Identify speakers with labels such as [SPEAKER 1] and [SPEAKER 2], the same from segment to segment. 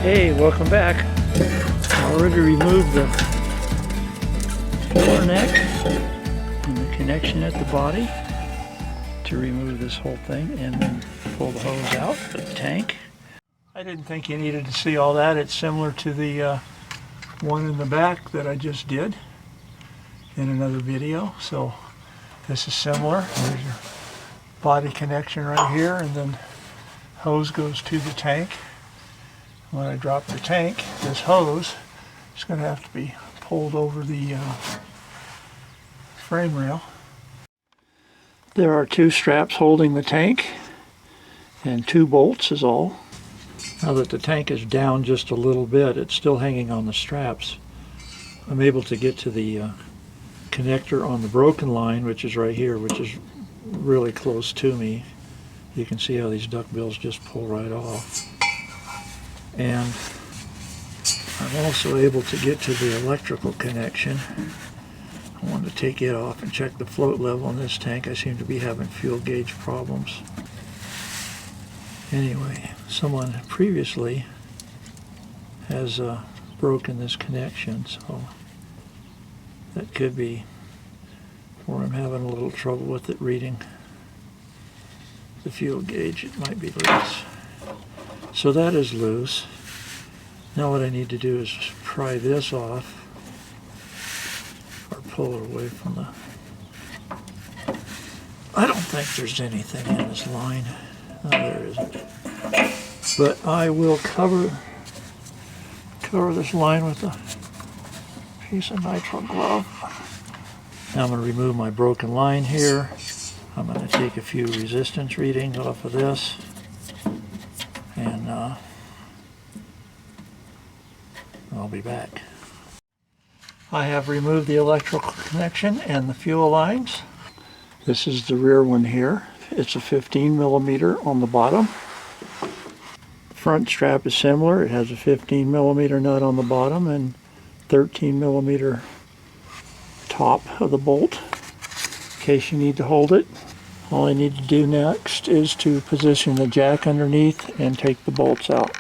[SPEAKER 1] Hey, welcome back. I already removed the filler neck and the connection at the body to remove this whole thing and then pull the hose out of the tank. I didn't think you needed to see all that. It's similar to the one in the back that I just did in another video. So this is similar. There's your body connection right here, and then hose goes to the tank. When I drop the tank, this hose is going to have to be pulled over the frame rail. There are two straps holding the tank and two bolts is all. Now that the tank is down just a little bit, it's still hanging on the straps. I'm able to get to the connector on the broken line, which is right here, which is really close to me. You can see how these duckbills just pull right off. And I'm also able to get to the electrical connection. I wanted to take it off and check the float level in this tank. I seem to be having fuel gauge problems. Anyway, someone previously has broken this connection, so that could be where I'm having a little trouble with it reading the fuel gauge. It might be loose. So that is loose. Now what I need to do is pry this off or pull it away from the... I don't think there's anything in this line. No, there isn't. But I will cover this line with a piece of nitrile glove. Now I'm going to remove my broken line here. I'm going to take a few resistance readings off of this. And I'll be back. I have removed the electrical connection and the fuel lines. This is the rear one here. It's a 15 millimeter on the bottom. The front strap is similar. It has a 15 millimeter nut on the bottom and 13 millimeter top of the bolt in case you need to hold it. All I need to do next is to position the jack underneath and take the bolts out.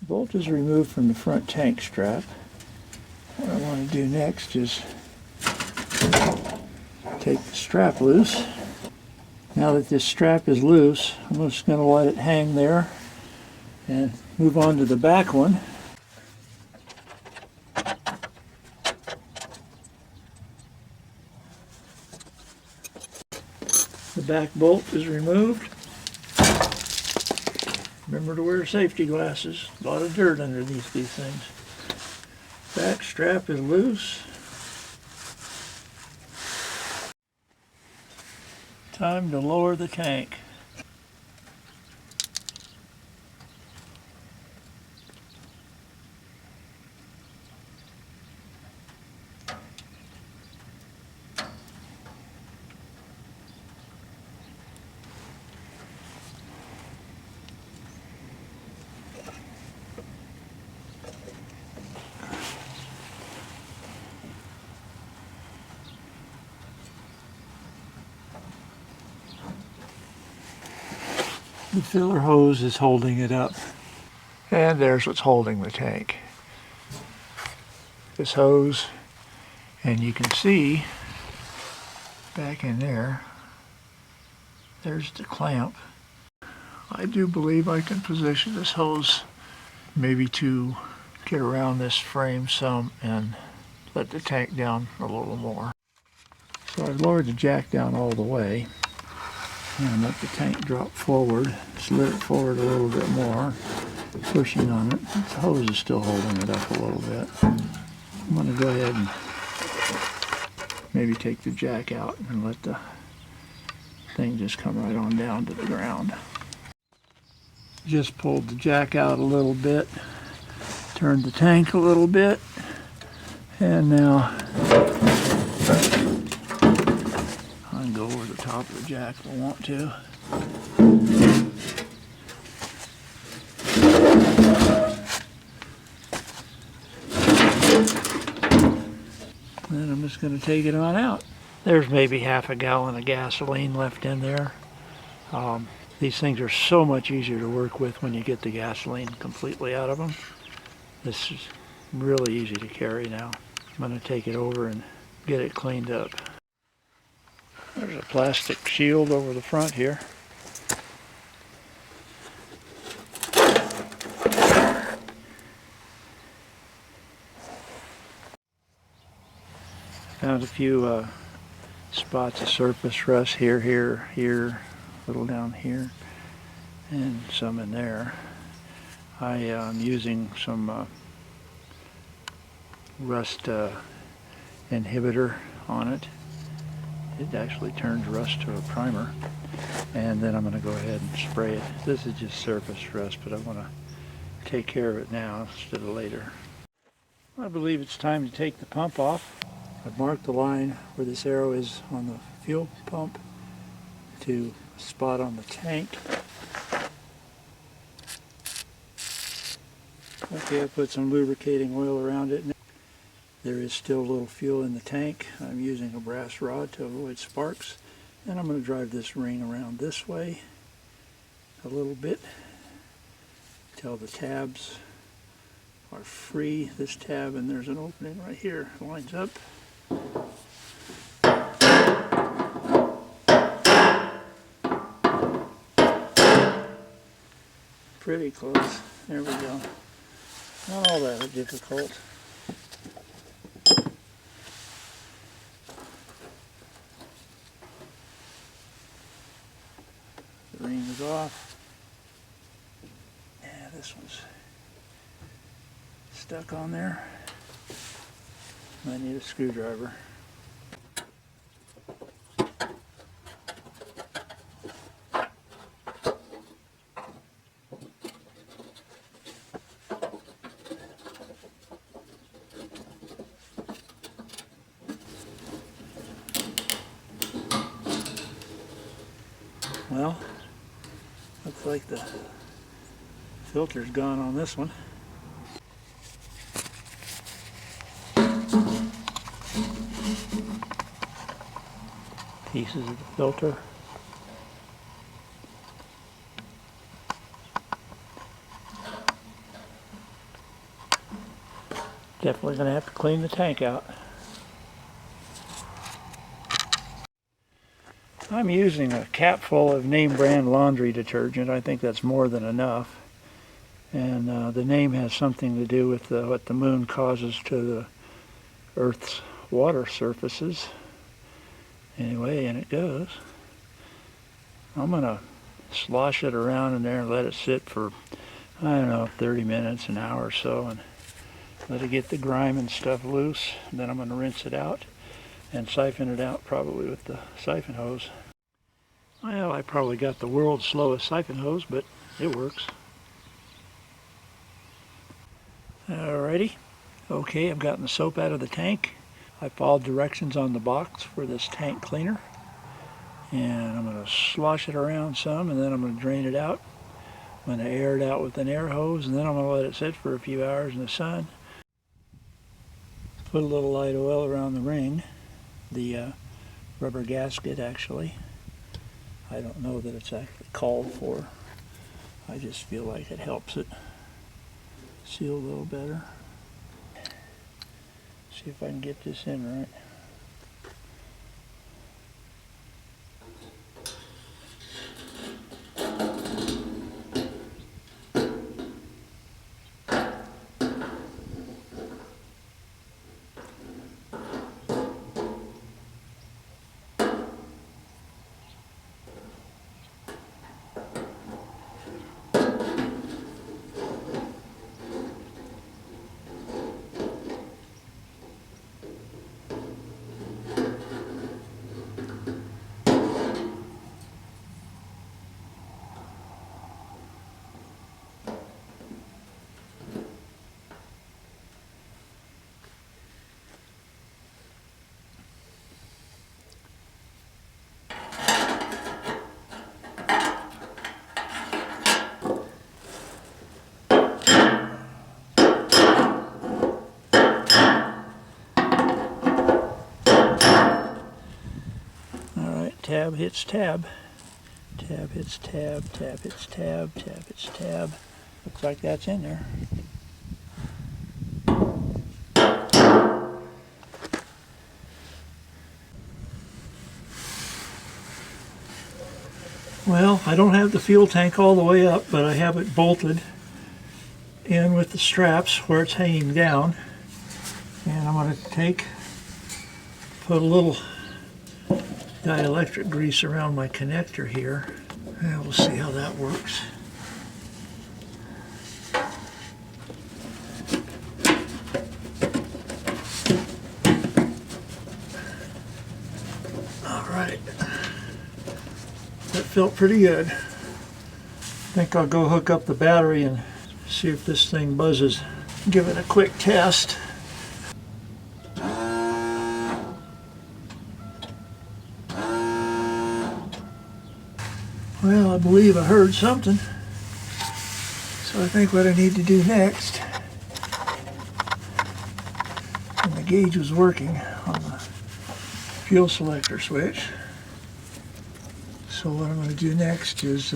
[SPEAKER 1] The bolt is removed from the front tank strap. What I want to do next is take the strap loose. Now that this strap is loose, I'm just going to let it hang there and move on to the back one. The back bolt is removed. Remember to wear safety glasses. A lot of dirt underneath these things. Back strap is loose. Time to lower the tank. The filler hose is holding it up. And there's what's holding the tank. This hose, and you can see back in there, there's the clamp. I do believe I can position this hose maybe to get around this frame some and let the tank down a little more. So I've lowered the jack down all the way. And let the tank drop forward, slid it forward a little bit more, pushing on it. The hose is still holding it up a little bit. I'm going to go ahead and maybe take the jack out and let the thing just come right on down to the ground. Just pulled the jack out a little bit, turned the tank a little bit, and now go over the top of the jack if I want to. Then I'm just going to take it on out. There's maybe half a gallon of gasoline left in there. These things are so much easier to work with when you get the gasoline completely out of them. This is really easy to carry now. I'm going to take it over and get it cleaned up. There's a plastic shield over the front here. Found a few spots of surface rust here, a little down here, and some in there. I am using some rust inhibitor on it. It actually turns rust to a primer, and then I'm going to go ahead and spray it. This is just surface rust, but I want to take care of it now instead of later. I believe it's time to take the pump off. I've marked the line where this arrow is on the fuel pump to spot on the tank. Okay, I put some lubricating oil around it. There is still a little fuel in the tank. I'm using a brass rod to avoid sparks, and I'm going to drive this ring around this way a little bit until the tabs are free. This tab, and there's an opening right here, lines up. Pretty close. There we go. Not all that difficult. The ring is off. Yeah, this one's stuck on there. I need a screwdriver. Well, looks like the filter's gone on this one. Pieces of the filter. Definitely going to have to clean the tank out. I'm using a cap full of name brand laundry detergent. I think that's more than enough. And the name has something to do with what the moon causes to the Earth's water surfaces. Anyway, in it goes. I'm going to slosh it around in there and let it sit for, I don't know, 30 minutes, an hour or so, and let it get the grime and stuff loose. And then I'm going to rinse it out and siphon it out, probably with the siphon hose. Well, I probably got the world's slowest siphon hose, but it works. Alrighty. Okay, I've gotten the soap out of the tank. I followed directions on the box for this tank cleaner. And I'm going to slosh it around some, and then I'm going to drain it out. I'm going to air it out with an air hose, and then I'm going to let it sit for a few hours in the sun. Put a little light oil around the ring, the rubber gasket actually. I don't know that it's actually called for. I just feel like it helps it seal a little better. See if I can get this in right. Tab hits tab. Tab hits tab, tab hits tab, tab hits tab. Looks like that's in there. Well, I don't have the fuel tank all the way up, but I have it bolted in with the straps where it's hanging down. And I'm going to put a little dielectric grease around my connector here. And we'll see how that works. All right. That felt pretty good. I think I'll go hook up the battery and see if this thing buzzes. Give it a quick test. Well, I believe I heard something. So I think what I need to do next, and the gauge was working on the fuel selector switch. So what I'm going to do next is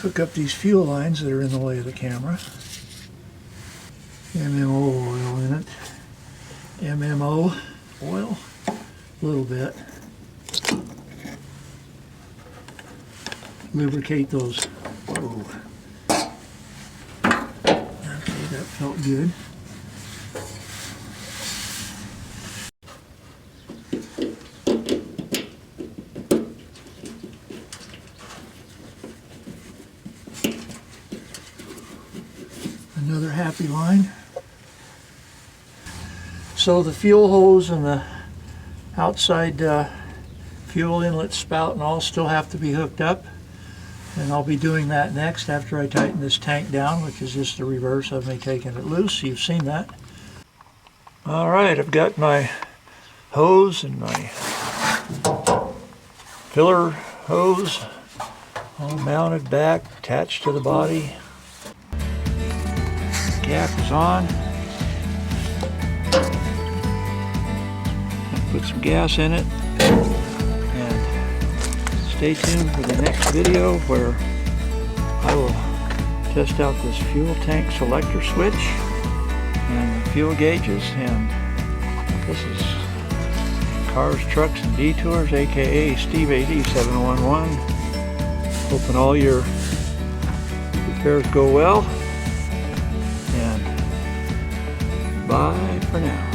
[SPEAKER 1] hook up these fuel lines that are in the way of the camera. MMO oil in it. MMO oil, a little bit. Lubricate those. Whoa. Okay, that felt good. Another happy line. So the fuel hose and the outside fuel inlet spout and all still have to be hooked up, and I'll be doing that next after I tighten this tank down, which is just the reverse of me taking it loose. You've seen that. Alright, I've got my hose and my filler hose all mounted back, attached to the body. Cap is on. Put some gas in it, and stay tuned for the next video where I will test out this fuel tank selector switch and the fuel gauges. And this is Cars, Trucks, and Detours, aka Steve AD 711. Hoping all your repairs go well, and bye for now.